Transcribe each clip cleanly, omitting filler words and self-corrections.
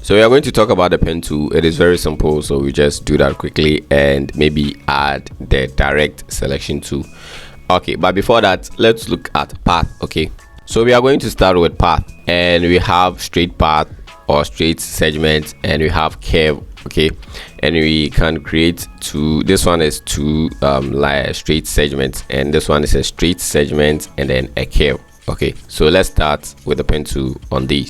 So we are going to talk about the pen tool. It is very simple, so we just do that quickly and maybe add the direct selection tool. Okay, but before that, let's look at path. Okay, so we are going to start with path, and we have straight path or straight segment, and we have curve. Okay, and we can create two. This one is two like straight segments, and this one is a straight segment and then a curve. Okay, so let's start with the pen tool on these.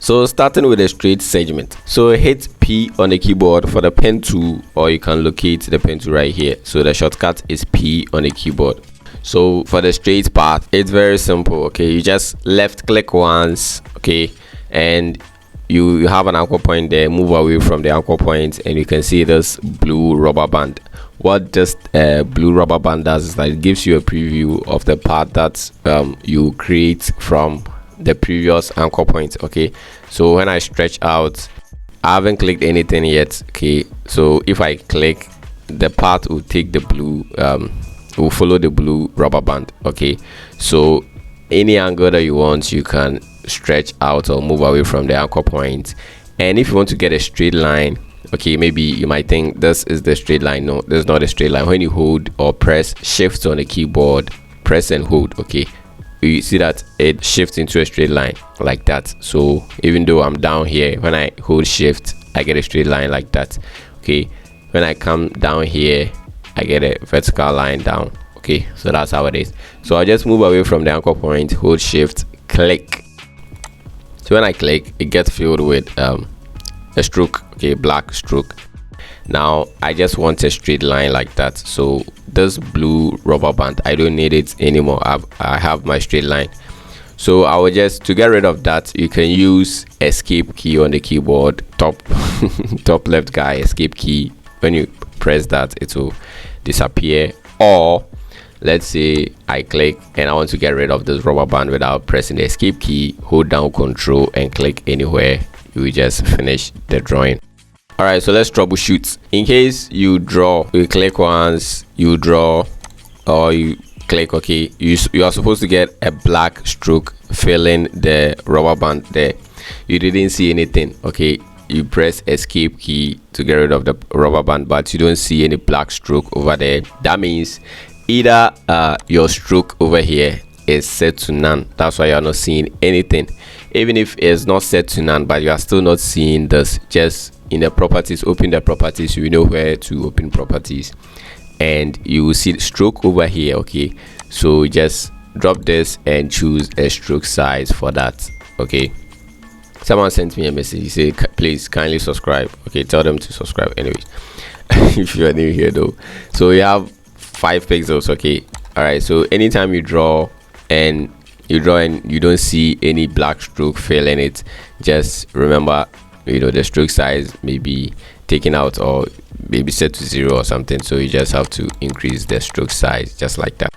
So starting with a straight segment, so hit P on the keyboard for the pen tool, or you can locate the pen tool right here. So the shortcut is P on the keyboard. So for the straight path, it's very simple. Okay, you just left click once, okay, and you have an anchor point there. Move away from the anchor point, and you can see this blue rubber band. What this blue rubber band does is that it gives you a preview of the path that you create from the previous anchor point. Okay, so when I stretch out, I haven't clicked anything yet. Okay, so if I click, the path will take the blue will follow the blue rubber band. Okay, so any angle that you want, you can stretch out or move away from the anchor point. And if you want to get a straight line, okay, maybe you might think this is the straight line. No, this is not a straight line. When you hold or press shift on the keyboard, press and hold, okay, you see that it shifts into a straight line like that. So even though I'm down here, when I hold shift, I get a straight line like that. Okay, when I come down here, I get a vertical line down. Okay, so that's how it is. So I just move away from the anchor point, hold shift, click. So when I click, it gets filled with a stroke, okay, black stroke. Now I just want a straight line like that. So this blue rubber band, I don't need it anymore. I have my straight line. So I will just, to get rid of that, you can use escape key on the keyboard, top top left guy, escape key. When you press that, it will disappear. Or let's say I click and I want to get rid of this rubber band without pressing the escape key, hold down control and click anywhere. You will just finish the drawing. All right, so let's troubleshoot. In case you draw, you click once, you draw, or you click, okay, you are supposed to get a black stroke filling the rubber band there. You didn't see anything. Okay, you press escape key to get rid of the rubber band, but you don't see any black stroke over there. That means either your stroke over here is set to none. That's why you're not seeing anything. Even if it's not set to none, but you are still not seeing this, just in the properties, open the properties. You know where to open properties, and you will see the stroke over here. Okay, so just drop this and choose a stroke size for that. Okay, someone sent me a message. He said, please kindly subscribe. Okay, tell them to subscribe anyways. If you are new here though. So you have 5 pixels. Okay, all right, so anytime you draw and you don't see any black stroke filling it, just remember, you know, the stroke size may be taken out or maybe set to 0 or something. So you just have to increase the stroke size just like that.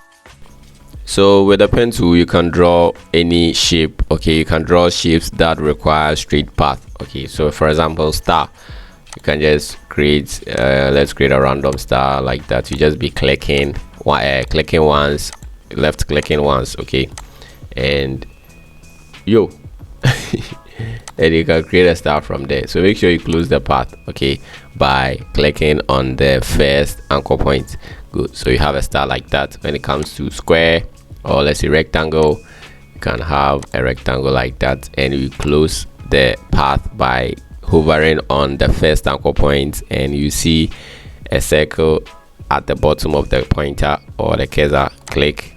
So with the pen tool, you can draw any shape. Okay, you can draw shapes that require straight path. Okay, so for example, star, you can just create let's create a random star like that. You just be clicking once, left clicking once, okay, and yo and you can create a star from there. So make sure you close the path, okay, by clicking on the first anchor point. Good, so you have a star like that. When it comes to square, or let's say rectangle, you can have a rectangle like that, and you close the path by hovering on the first anchor point, and you see a circle at the bottom of the pointer or the cursor. Click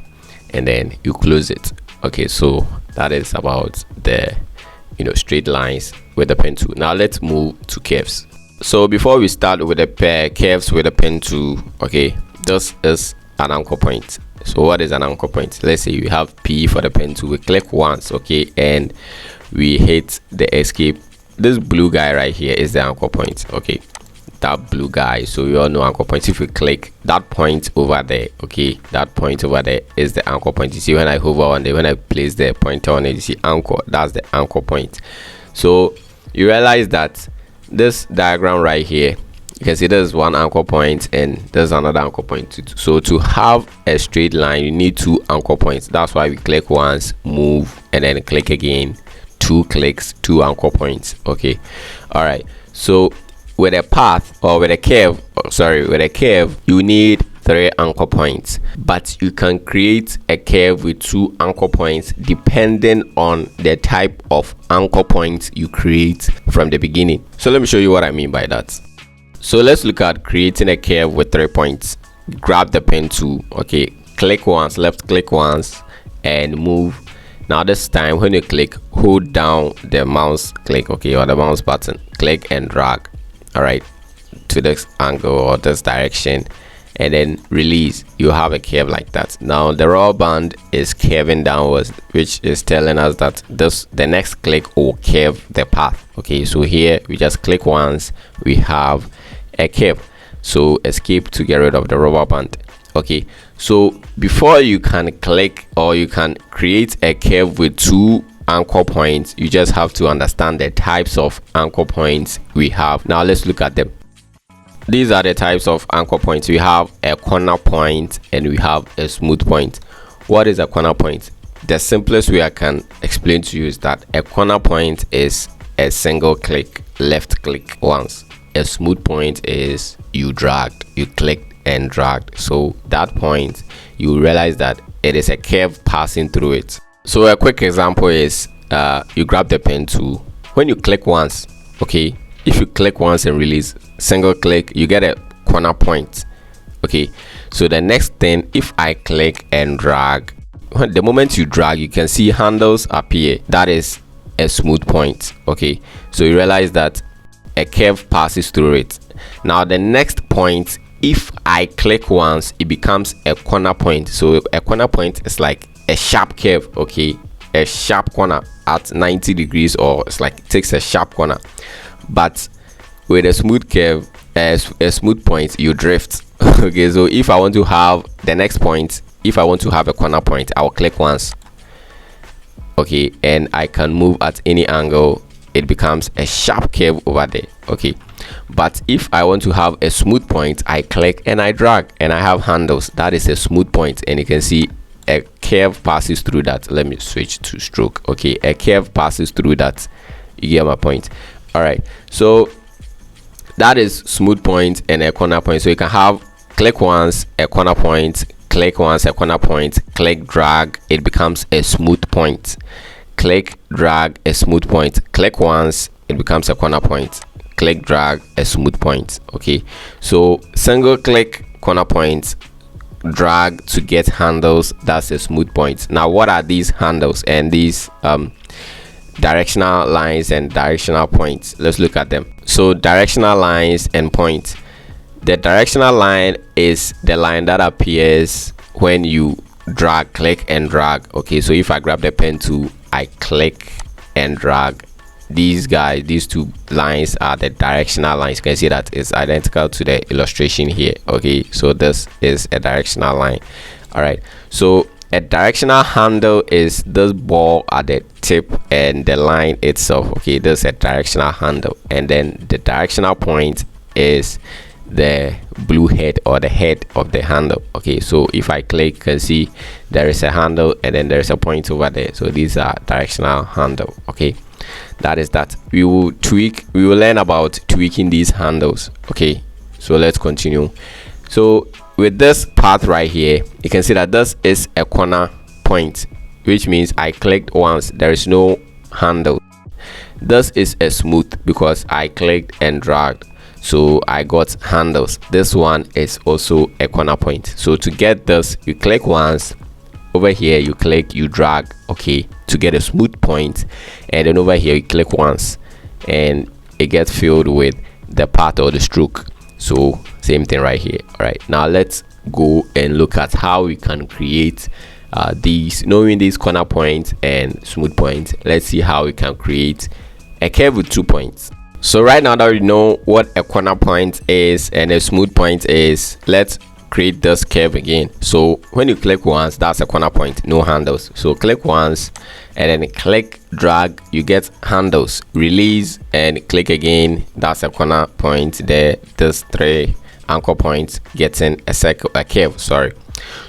and then you close it. Okay, so that is about the, you know, straight lines with the pen tool. Now let's move to curves. So before we start with the curves with the pen tool, okay, this is an anchor point. So what is an anchor point? Let's say you have P for the pen tool. We click once, okay, and we hit the escape. This blue guy right here is the anchor point. Okay, that blue guy. So we all know anchor points. If we click that point over there, okay, that point over there is the anchor point. You see, when I hover on it, when I place the pointer on it, you see anchor, that's the anchor point. So you realize that this diagram right here, you can see there's one anchor point and there's another anchor point too. So to have a straight line, you need 2 anchor points. That's why we click once, move, and then click again, 2 clicks, 2 anchor points. Okay, all right. So with a path, or with a curve, with a curve, you need 3 anchor points, but you can create a curve with 2 anchor points depending on the type of anchor points you create from the beginning. So let me show you what I mean by that. So let's look at creating a curve with 3 points. Grab the pen tool, okay, click once, left click once, and move. Now this time when you click, hold down the mouse click, okay, or the mouse button, click and drag, all right, to this angle or this direction, and then release. You have a curve like that. Now the rubber band is curving downwards, which is telling us that the next click will curve the path. Okay, so here we just click once, we have a curve. So escape to get rid of the rubber band. Okay, so before you can click or you can create a curve with 2 anchor points, you just have to understand the types of anchor points we have. Now let's look at them. These are the types of anchor points. We have a corner point and we have a smooth point. What is a corner point? The simplest way I can explain to you is that a corner point is a single click, left click once. A smooth point is you clicked and dragged. So that point, you realize that it is a curve passing through it. So a quick example is you grab the pen tool. When you click once, okay, if you click once and release, single click, you get a corner point. Okay, so the next thing, if I click and drag, the moment you drag, you can see handles appear. That is a smooth point. Okay, so you realize that a curve passes through it. Now the next point, if I click once, it becomes a corner point. So a corner point is like a sharp curve, okay, a sharp corner at 90 degrees, or it's like it takes a sharp corner. But with a smooth curve, a smooth point, you drift. Okay, so if I want to have the next point, if I want to have a corner point, I will click once, okay, and I can move at any angle. It becomes a sharp curve over there. Okay, but if I want to have a smooth point, I click and I drag and I have handles. That is a smooth point, and you can see a curve passes through that. Let me switch to stroke. Okay, a curve passes through that. You get my point. All right, so that is smooth point and a corner point. So you can have click once, a corner point, click once, a corner point, click, drag, it becomes a smooth point. Click, drag, a smooth point, click once, it becomes a corner point, click, drag, a smooth point. Okay, so single click, corner point, drag to get handles, that's a smooth point. Now what are these handles and these directional lines and directional points? Let's look at them. So directional lines and points. The directional line is the line that appears when you drag, click and drag. Okay, so if I grab the pen tool, I click and drag, these 2 lines are the directional lines. You can see that it's identical to the illustration here. Okay, so this is a directional line. All right, so a directional handle is this ball at the tip and the line itself. Okay, this is a directional handle, and then the directional point is the blue head or the head of the handle. Okay, so if I click, you can see there is a handle and then there's a point over there. So these are directional handle. Okay, that is that. We will learn about tweaking these handles. Okay, so let's continue. So with this path right here, you can see that this is a corner point, which means I clicked once, there is no handle. This is a smooth because I clicked and dragged, so I got handles. This one is also a corner point. So to get this, you click once, over here you click, you drag, okay, to get a smooth point, and then over here you click once and it gets filled with the path or the stroke. So same thing right here. All right, now let's go and look at how we can create these, knowing these corner points and smooth points. Let's see how we can create a curve with 2 points. So right now that we know what a corner point is and a smooth point is, let's create this curve again. So when you click once, that's a corner point, no handles. So click once and then click, drag, you get handles. Release and click again, that's a corner point there. This 3 anchor points getting a curve. Sorry.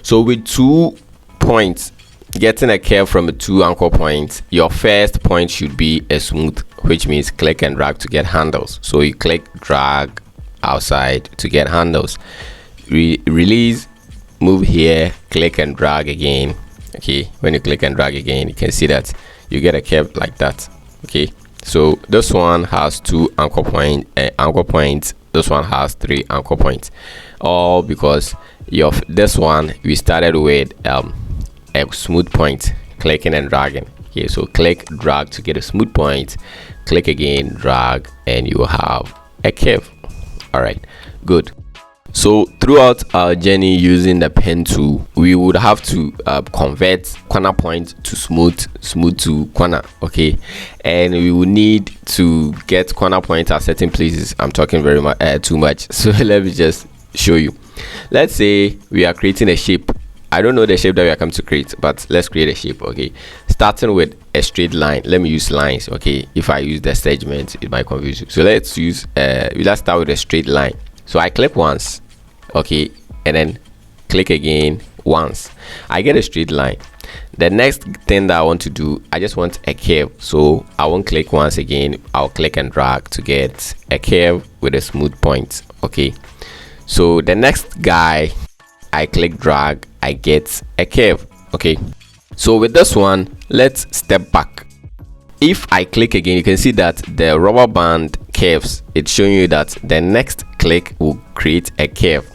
So with 2 points, getting a curve from the 2 anchor points, your first point should be a smooth, which means click and drag to get handles. So you click, drag outside to get handles. Release, move here, click and drag again. Okay, when you click and drag again, you can see that you get a curve like that. Okay, so this one has 2 anchor points. This one has 3 anchor points, all because this one we started with a smooth point, clicking and dragging. Okay, so click, drag to get a smooth point, click again, drag, and you will have a curve. All right, good. So throughout our journey using the pen tool, we would have to convert corner point to smooth to corner. Okay, and we will need to get corner point at certain places. I'm talking very much too much, so let me just show you. Let's say we are creating a shape. I don't know the shape that we are coming to create, but let's create a shape. Okay, starting with a straight line. Let me use lines. Okay, if I use the segment, it might confuse you. So let's start with a straight line. So I click once, okay, and then click again once. I get a straight line. The next thing that I want to do, I just want a curve. So I won't click once again. I'll click and drag to get a curve with a smooth point. Okay, so the next guy, I click, drag, I get a curve. Okay, so with this one, let's step back. If I click again, you can see that the rubber band curves. It's showing you that the next click will create a curve,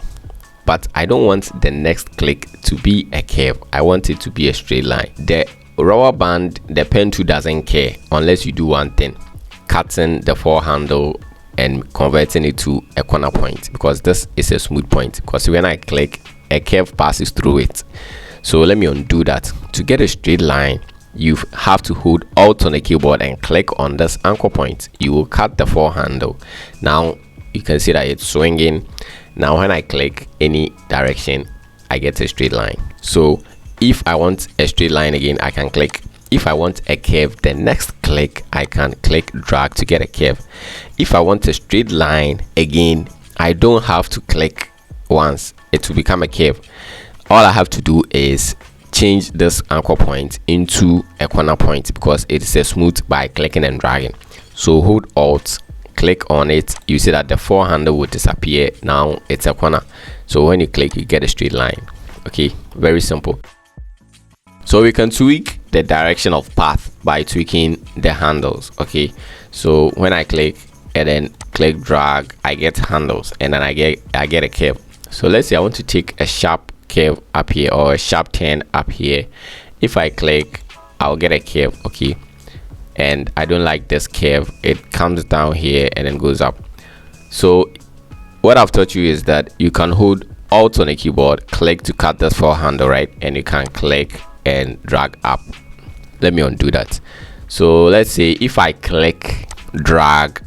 but I don't want the next click to be a curve. I want it to be a straight line. The rubber band, the pen tool doesn't care unless you do one thing: cutting the fore handle and converting it to a corner point, because this is a smooth point, because when I click, a curve passes through it. So let me undo that. To get a straight line, you have to hold Alt on the keyboard and click on this anchor point. You will cut the fore handle. Now you can see that it's swinging. Now when I click any direction, I get a straight line. So if I want a straight line again, I can click. If I want a curve, the next click, I can click, drag to get a curve. If I want a straight line again, I don't have to click once. It will become a curve. All I have to do is change this anchor point into a corner point, because it is a smooth by clicking and dragging. So hold Alt, click on it, you see that the fore handle will disappear. Now it's a corner. So when you click, you get a straight line. Okay, very simple. So we can tweak the direction of path by tweaking the handles. Okay, so when I click and then click, drag, I get handles, and then I get a curve. So let's say I want to take a sharp curve up here or a sharp turn up here. If I click, I'll get a curve. Okay, and I don't like this curve. It comes down here and then goes up. So what I've taught you is that you can hold Alt on the keyboard, click to cut this fore handle, right? And you can click and drag up. Let me undo that. So let's say if I click, drag,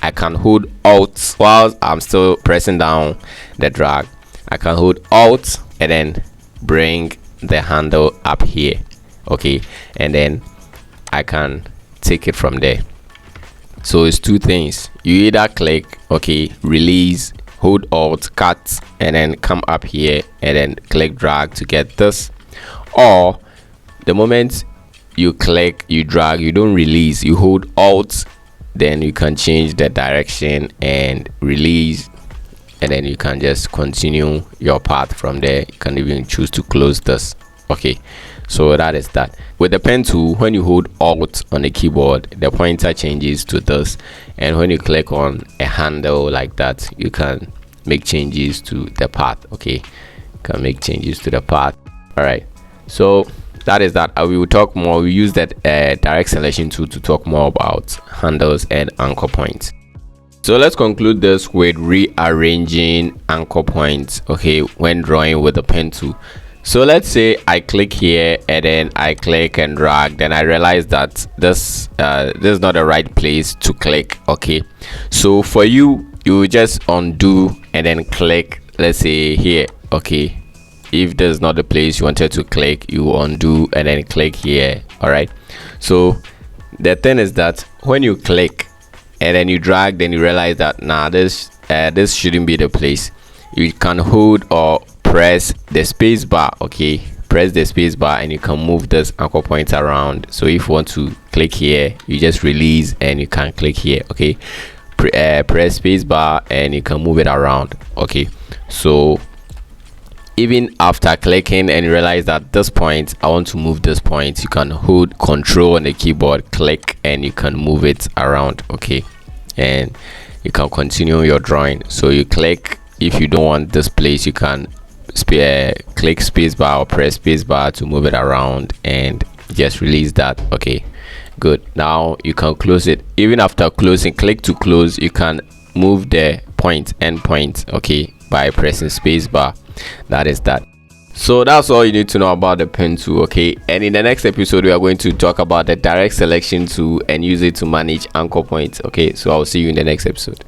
I can hold Alt while I'm still pressing down the drag. I can hold Alt and then bring the handle up here. Okay, and then I can take it from there. So it's two things. You either click, okay, release, hold Alt, cut, and then come up here and then click, drag to get this. Or the moment you click, you drag, you don't release, you hold Alt, then you can change the direction and release, and then you can just continue your path from there. You can even choose to close this. Okay, so that is that. With the pen tool, when you hold Alt on the keyboard, the pointer changes to this, and when you click on a handle like that, you can make changes to the path. Okay, you can make changes to the path. All right, so that is that. We will talk more. We use that direct selection tool to talk more about handles and anchor points. So let's conclude this with rearranging anchor points, okay, when drawing with the pen tool. So let's say I click here and then I click and drag, then I realize that this is not the right place to click. Okay, so for you, you just undo and then click, let's say here. Okay, if there's not the place you wanted to click, you undo and then click here. All right, so the thing is that when you click and then you drag, then you realize that this shouldn't be the place. You can hold or press the space bar. Okay, press the space bar and you can move this anchor point around. So if you want to click here, you just release and you can click here. Okay, press space bar and you can move it around. Okay, so even after clicking and you realize that this point, I want to move this point, you can hold Control on the keyboard, click, and you can move it around. Okay, and you can continue your drawing. So you click, if you don't want this place, you can click spacebar or press spacebar to move it around and just release that. Okay, good. Now you can close it. Even after closing, click to close. You can move the end point, okay, by pressing spacebar. That is that. So that's all you need to know about the pen tool. Okay, and in the next episode we are going to talk about the direct selection tool and use it to manage anchor points. Okay, so I'll see you in the next episode.